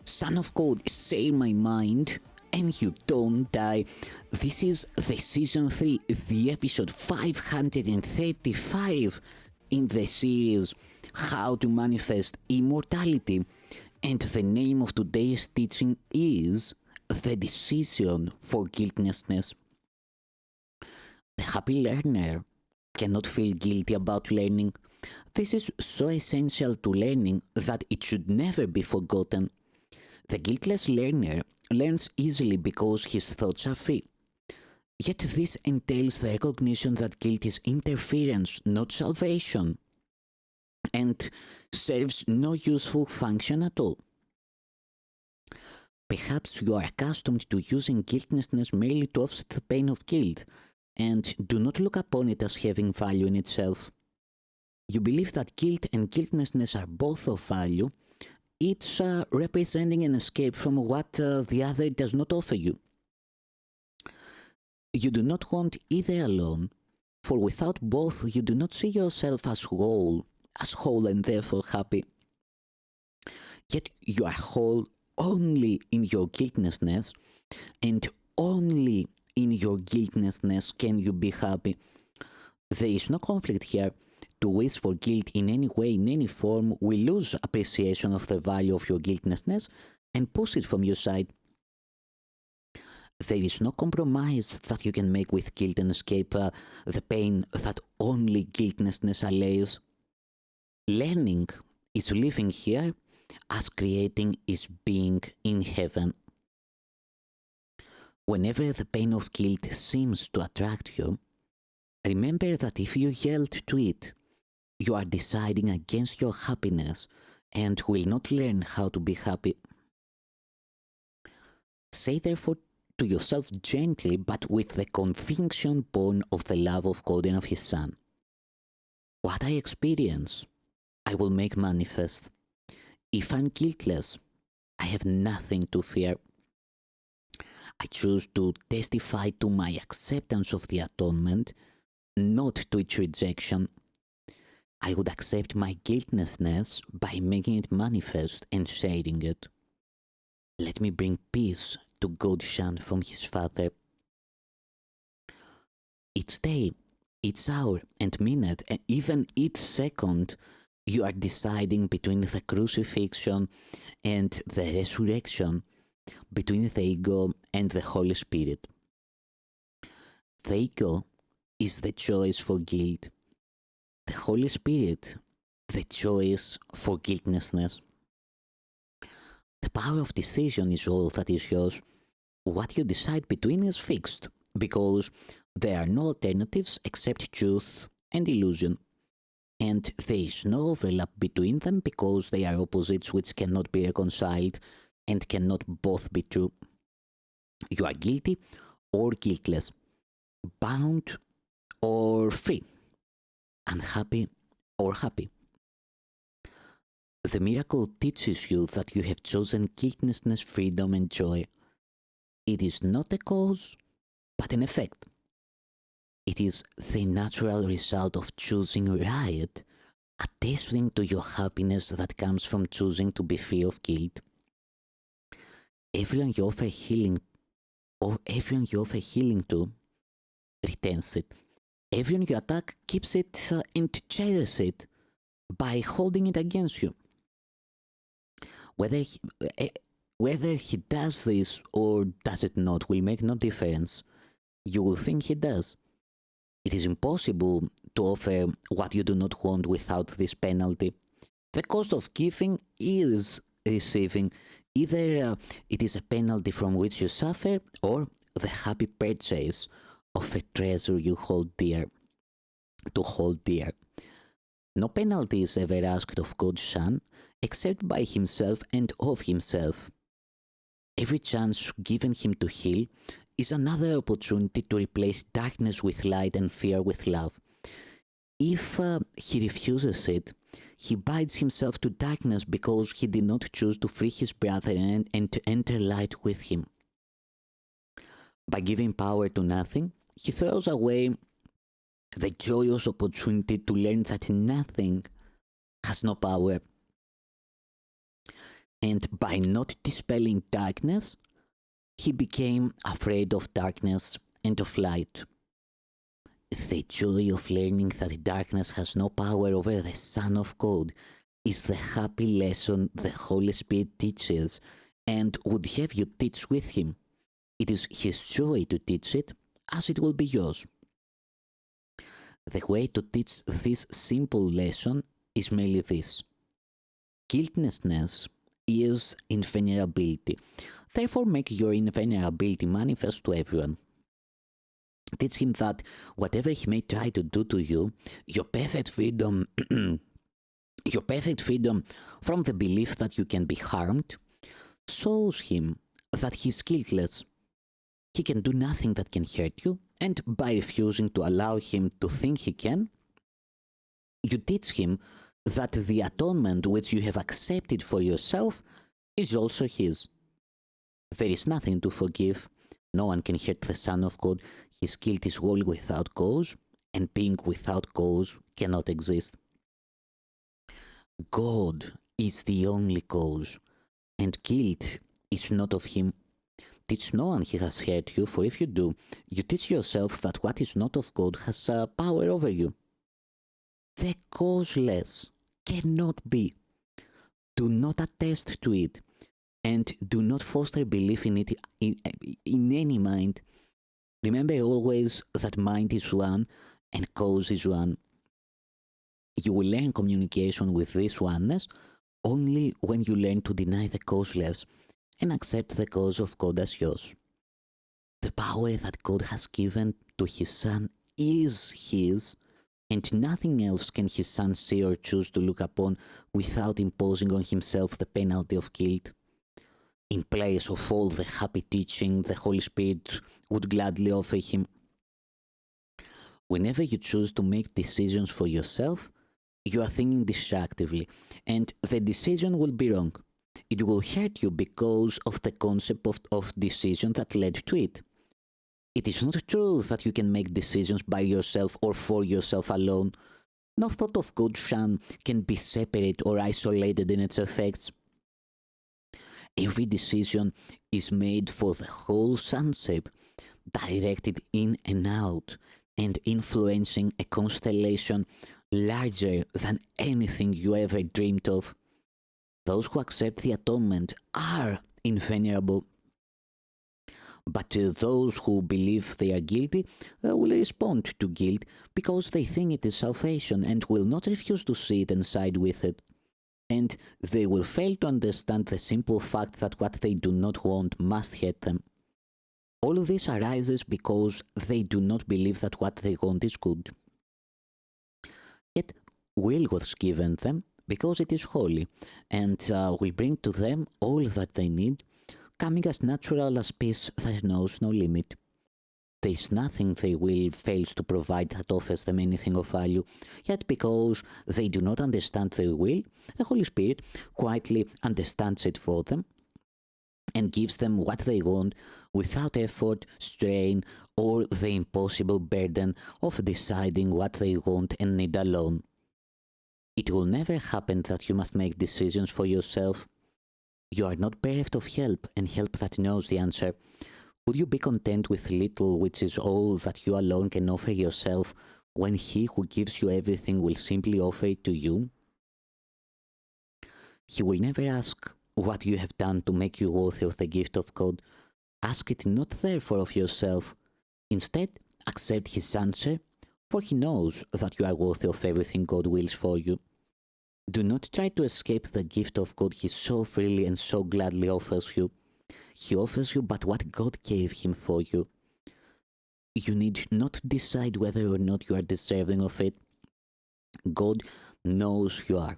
Son of God, say my mind, and you don't die. This is the season 3, the episode 535 in the series How to Manifest Immortality. And the name of today's teaching is The Decision for Guiltlessness. The happy learner cannot feel guilty about learning. This is so essential to learning that it should never be forgotten. The guiltless learner learns easily because his thoughts are free. Yet this entails the recognition that guilt is interference, not salvation, and serves no useful function at all. Perhaps you are accustomed to using guiltlessness merely to offset the pain of guilt, and do not look upon it as having value in itself. You believe that guilt and guiltlessness are both of value, each representing an escape from what the other does not offer you. You do not want either alone, for without both you do not see yourself as whole and therefore happy. Yet you are whole only in your guiltlessness, and only in your guiltlessness can you be happy. There is no conflict here. To wish for guilt in any way, in any form, will lose appreciation of the value of your guiltlessness and push it from your side. There is no compromise that you can make with guilt and escape the pain that only guiltlessness allays. Learning is living here as creating is being in heaven. Whenever the pain of guilt seems to attract you, remember that if you yield to it, you are deciding against your happiness and will not learn how to be happy. Say therefore to yourself gently, but with the conviction born of the love of God and of His Son, what I experience, I will make manifest. If I'm guiltless, I have nothing to fear. I choose to testify to my acceptance of the atonement, not to its rejection. I would accept my guiltlessness by making it manifest and sharing it. Let me bring peace to God's Son from His Father. Each day, each hour and minute, and even each second, you are deciding between the crucifixion and the resurrection, between the ego and the Holy Spirit. The ego is the choice for guilt. The Holy Spirit, the choice for guiltlessness. The power of decision is all that is yours. What you decide between is fixed, because there are no alternatives except truth and illusion. And there is no overlap between them because they are opposites which cannot be reconciled and cannot both be true. You are guilty or guiltless, bound or free, unhappy or happy. The miracle teaches you that you have chosen guiltlessness, freedom and joy. It is not a cause, but an effect. It is the natural result of choosing right, attesting to your happiness that comes from choosing to be free of guilt. Everyone you offer healing to retains it. Everyone you attack keeps it and cherishes it by holding it against you. Whether he does this or does it not will make no difference. You will think he does. It is impossible to offer what you do not want without this penalty. The cost of giving is receiving. Either it is a penalty from which you suffer, or the happy purchase of a treasure you hold dear. To hold dear. No penalty is ever asked of God's Son except by Himself and of Himself. Every chance given Him to heal is another opportunity to replace darkness with light and fear with love. If He refuses it, He binds Himself to darkness because He did not choose to free His brother and to enter light with him. By giving power to nothing, He throws away the joyous opportunity to learn that nothing has no power. And by not dispelling darkness, he became afraid of darkness and of light. The joy of learning that darkness has no power over the Son of God is the happy lesson the Holy Spirit teaches and would have you teach with him. It is his joy to teach it, as it will be yours. The way to teach this simple lesson is merely this. Guiltlessness is invulnerability. Therefore, make your invulnerability manifest to everyone. Teach him that whatever he may try to do to you, your perfect freedom from the belief that you can be harmed, shows him that he is guiltless. He can do nothing that can hurt you, and by refusing to allow him to think he can, you teach him that the atonement which you have accepted for yourself is also his. There is nothing to forgive. No one can hurt the Son of God. His guilt is wholly without cause, and being without cause cannot exist. God is the only cause, and guilt is not of him. Teach no one he has hurt you, for if you do, you teach yourself that what is not of God has power over you. The causeless cannot be. Do not attest to it, and do not foster belief in it in any mind. Remember always that mind is one and cause is one. You will learn communication with this oneness only when you learn to deny the causeless and accept the cause of God as yours. The power that God has given to his Son is his, and nothing else can his Son see or choose to look upon without imposing on himself the penalty of guilt. In place of all the happy teaching the Holy Spirit would gladly offer him. Whenever you choose to make decisions for yourself, you are thinking distractively, and the decision will be wrong. It will hurt you because of the concept of decision that led to it. It is not true that you can make decisions by yourself or for yourself alone. No thought of God's Son can be separate or isolated in its effects. Every decision is made for the whole sonship, directed in and out, and influencing a constellation larger than anything you ever dreamed of. Those who accept the atonement are invulnerable. But those who believe they are guilty will respond to guilt because they think it is salvation and will not refuse to see it and side with it. And they will fail to understand the simple fact that what they do not want must hurt them. All of this arises because they do not believe that what they want is good. Yet will was given them because it is holy, and will bring to them all that they need, coming as natural as peace that knows no limit. There is nothing they will fails to provide that offers them anything of value, yet because they do not understand their will, the Holy Spirit quietly understands it for them and gives them what they want without effort, strain, or the impossible burden of deciding what they want and need alone. It will never happen that you must make decisions for yourself. You are not bereft of help, and help that knows the answer. Would you be content with little, which is all that you alone can offer yourself, when he who gives you everything will simply offer it to you? He will never ask what you have done to make you worthy of the gift of God. Ask it not therefore of yourself. Instead, accept his answer, for he knows that you are worthy of everything God wills for you. Do not try to escape the gift of God he so freely and so gladly offers you. He offers you but what God gave him for you. You need not decide whether or not you are deserving of it. God knows you are.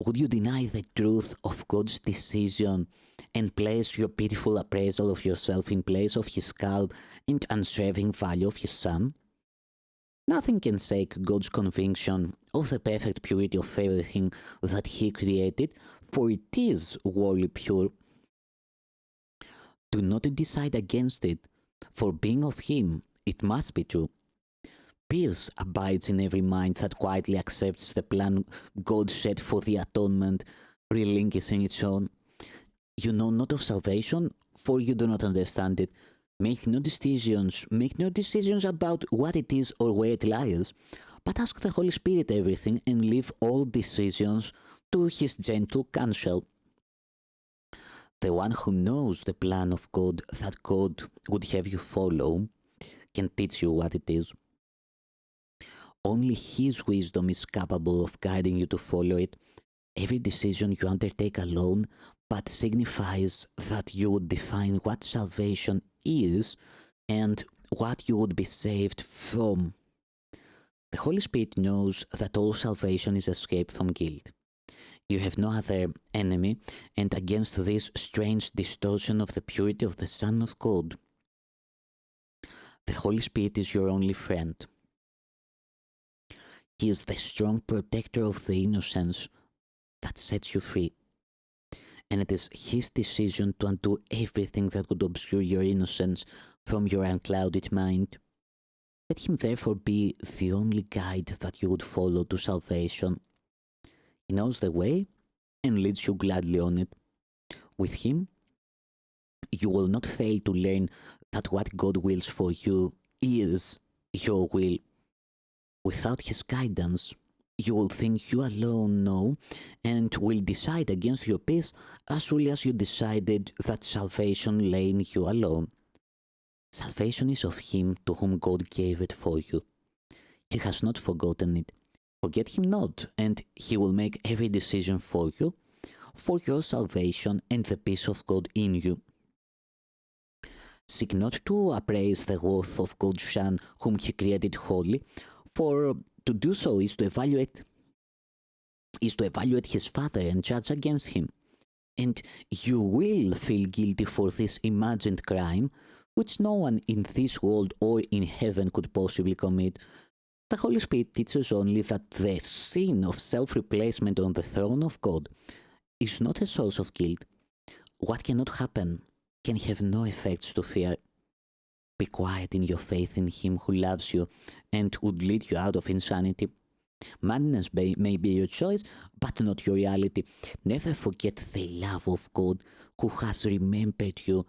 Would you deny the truth of God's decision and place your pitiful appraisal of yourself in place of his calm and unswerving value of his Son? Nothing can shake God's conviction of the perfect purity of everything that he created, for it is wholly pure. Do not decide against it, for being of him, it must be true. Peace abides in every mind that quietly accepts the plan God set for the atonement, relinquishing its own. You know not of salvation, for you do not understand it. Make no decisions about what it is or where it lies, but ask the Holy Spirit everything and leave all decisions to His gentle counsel. The one who knows the plan of God that God would have you follow can teach you what it is. Only His wisdom is capable of guiding you to follow it. Every decision you undertake alone but signifies that you would define what salvation is and what you would be saved from. The Holy Spirit knows that all salvation is escape from guilt. You have no other enemy, and against this strange distortion of the purity of the Son of God, the Holy Spirit is your only friend. He is the strong protector of the innocence that sets you free. And it is His decision to undo everything that would obscure your innocence from your unclouded mind. Let Him therefore be the only guide that you would follow to salvation. He knows the way and leads you gladly on it. With Him, you will not fail to learn that what God wills for you is your will. Without His guidance, you will think you alone know and will decide against your peace as surely as you decided that salvation lay in you alone. Salvation is of Him to whom God gave it for you. He has not forgotten it. Forget Him not, and He will make every decision for you, for your salvation and the peace of God in you. Seek not to appraise the worth of God's Son, whom He created wholly, for to do so is to evaluate His Father and judge against Him. And you will feel guilty for this imagined crime, which no one in this world or in heaven could possibly commit. The Holy Spirit teaches only that the sin of self-replacement on the throne of God is not a source of guilt. What cannot happen can have no effects to fear. Be quiet in your faith in Him who loves you and would lead you out of insanity. Madness may be your choice, but not your reality. Never forget the love of God who has remembered you,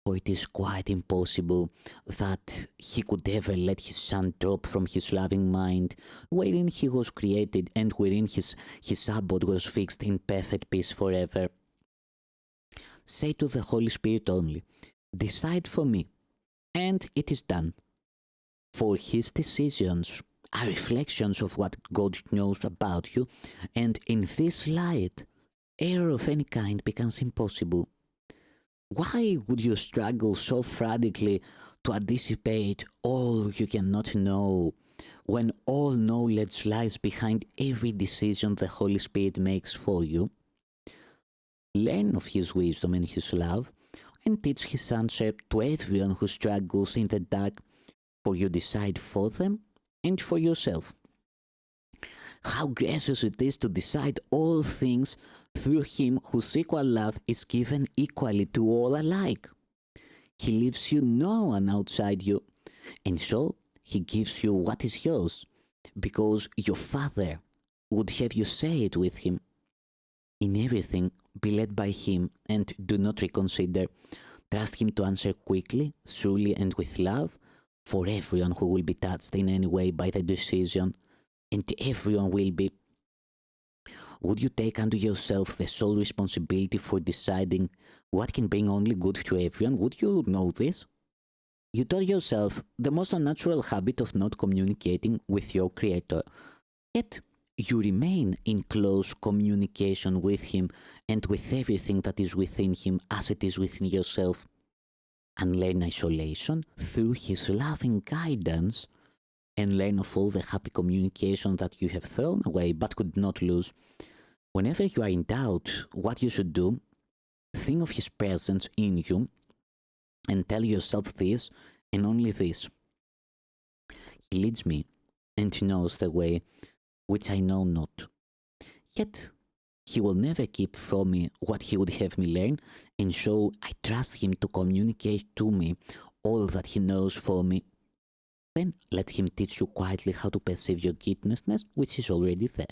for it is quite impossible that He could ever let His Son drop from His loving mind, wherein He was created and wherein His abode was fixed in perfect peace forever. Say to the Holy Spirit only, decide for me, and it is done. For His decisions are reflections of what God knows about you, and in this light, error of any kind becomes impossible. Why would you struggle so frantically to anticipate all you cannot know, when all knowledge lies behind every decision the Holy Spirit makes for you? Learn of His wisdom and His love, and teach His answer to everyone who struggles in the dark, for you decide for them and for yourself. How gracious it is to decide all things through Him whose equal love is given equally to all alike. He leaves you no one outside you, and so He gives you what is yours, because your Father would have you say it with Him. In everything, be led by Him and do not reconsider. Trust Him to answer quickly, truly, and with love for everyone who will be touched in any way by the decision, and everyone will be. Would you take unto yourself the sole responsibility for deciding what can bring only good to everyone? Would you know this? You taught yourself the most unnatural habit of not communicating with your Creator, yet you remain in close communication with Him and with everything that is within Him as it is within yourself. Unlearn isolation through His loving guidance, and learn of all the happy communication that you have thrown away but could not lose. Whenever you are in doubt what you should do, think of His presence in you and tell yourself this and only this: He leads me and knows the way which I know not. Yet He will never keep from me what He would have me learn, and so I trust Him to communicate to me all that He knows for me. Then let him teach you quietly how to perceive your guiltlessness, which is already there.